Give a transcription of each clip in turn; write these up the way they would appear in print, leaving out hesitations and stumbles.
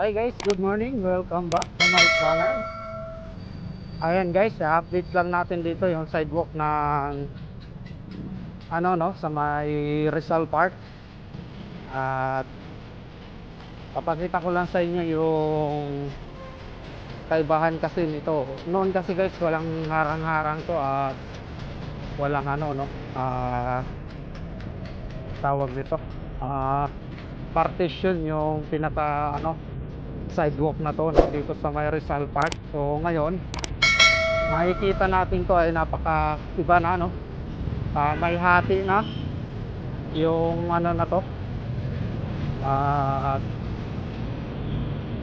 Hi guys, good morning. Welcome back to my channel. Ayan guys, update lang natin dito yung sidewalk ng sa may Rizal Park. At papakita ko lang sa inyo yung kaibahan kasi nito. Noon kasi guys, walang harang-harang to at walang tawag nito. Partition yung pinaka sidewalk na to dito sa may Rizal Park. So ngayon makikita natin to ay napaka iba na may hati na yung na to.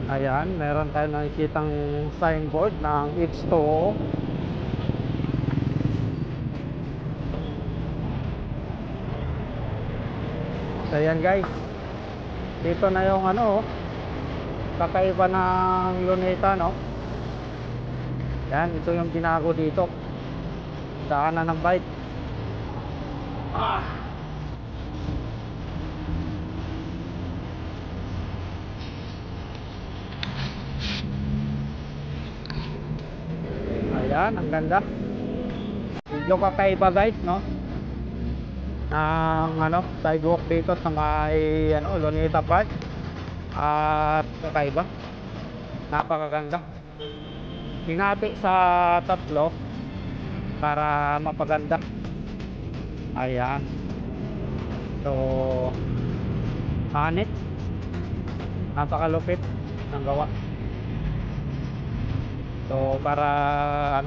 Ayan, meron tayong nakikitang signboard ng H2O. So ayan guys, dito na yung kakaiba ng Luneta, yan, ito yung binago dito, daanan ng bike. Ayan, ang ganda. Yung kakaiba guys, ng sidewalk dito sa may Luneta Park. At kakaiba, napakaganda. Hinati sa tatlo para mapaganda. Ayan, so hanit, napakalupit ng gawa. So para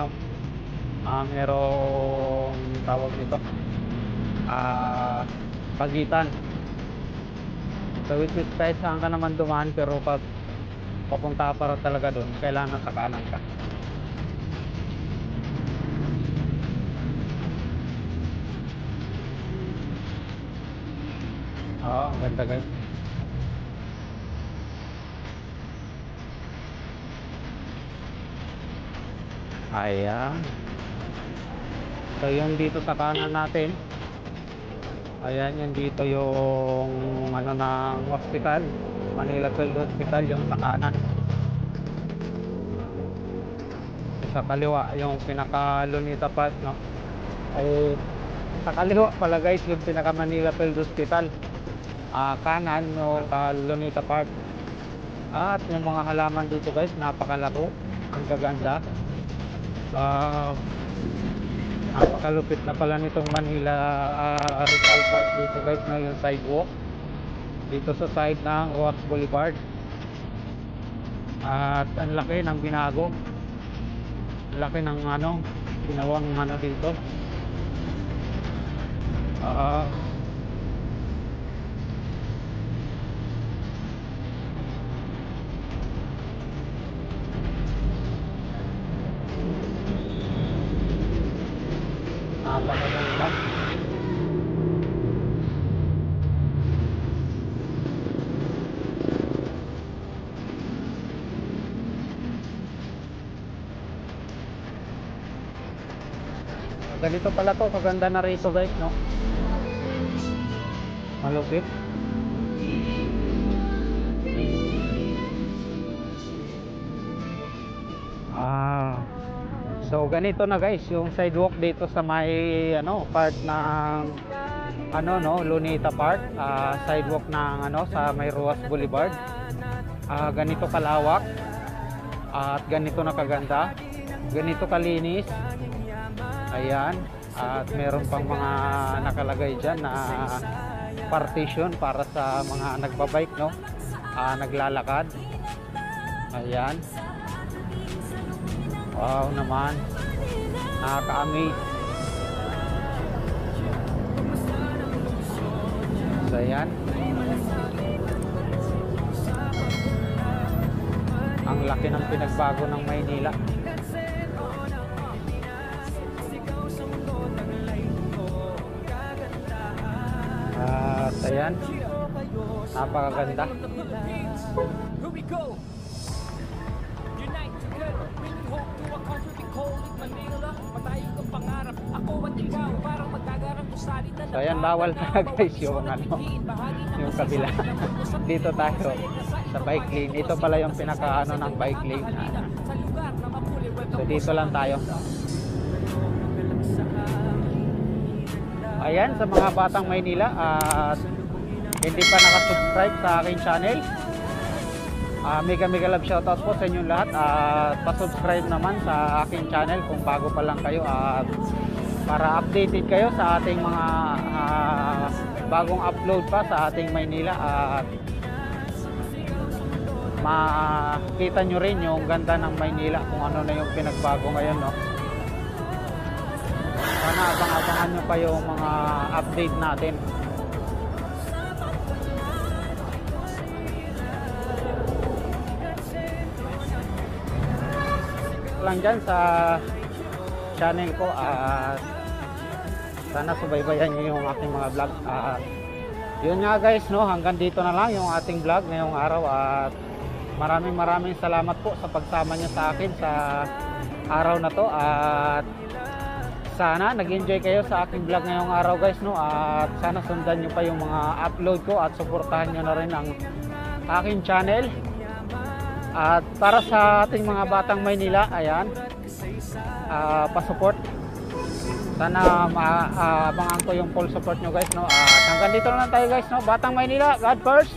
merong tawag nito, pagitan. So which is kahit saan ka naman dumaan, pero pag papunta para talaga doon, kailangan sa kanan ka. Ang ganda guys. Ayan, so yung dito sa kanan natin, ayan, yung dito yung ng hospital, Manila Field Hospital, yung sa kanan. Sa kaliwa yung pinaka Luneta Park, ay sa kaliwa pala guys yung pinaka Manila Field Hospital, kanan yung Luneta Park. At yung mga halaman dito guys, napakalako, ang gaganda. Napakalupit na pala nitong Manila Rizal Park dito guys, na yung sidewalk dito sa side ng Roxas Boulevard. At ang laki ng binago, laki ng ginawang dito. Napakaganda. Ganito pala to, kaganda na rito guys, malupit. So ganito na guys yung sidewalk dito sa may part ng Luneta Park, sidewalk ng sa may Roxas Boulevard. Ganito kalawak at ganito na kaganda, ganito kalinis. Ayan, at meron pang mga nakalagay dyan na partition para sa mga nagbabike, naglalakad. Ayan, wow naman, nakaka-amaze. So ayan, ang laki ng pinagbago ng Maynila. At ayan, napakaganda. So ayan, bawal na guys yung yung kabila. Dito tayo. sa bike lane. Ito pala yung pinaka ano ng bike lane. So dito lang tayo. Ayan, sa mga batang Maynila at hindi pa nakasubscribe sa aking channel, mega love shoutout po sa inyong lahat at pasubscribe naman sa aking channel kung bago pa lang kayo at para updated kayo sa ating mga bagong upload pa sa ating Maynila at makita nyo rin yung ganda ng Maynila kung ano na yung pinagbago ngayon, no? Sana abang-abangan nyo pa yung mga update natin. Lang dyan sa channel ko at sana subaybayan nyo yung aking mga vlog at yun nga guys, no, hanggang dito na lang yung ating vlog ngayong araw at maraming salamat po sa pagsama nyo sa akin sa araw na to at sana nag-enjoy kayo sa aking vlog ngayong araw guys, no, at sana sundan nyo pa yung mga upload ko at suportahan nyo na rin ang aking channel. At para sa ating mga batang Maynila, ayan, pa-support. Sana abangan ko yung full support nyo guys, no. At hanggang dito na lang tayo guys, no. Batang Maynila, God first.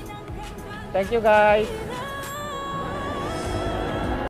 Thank you guys.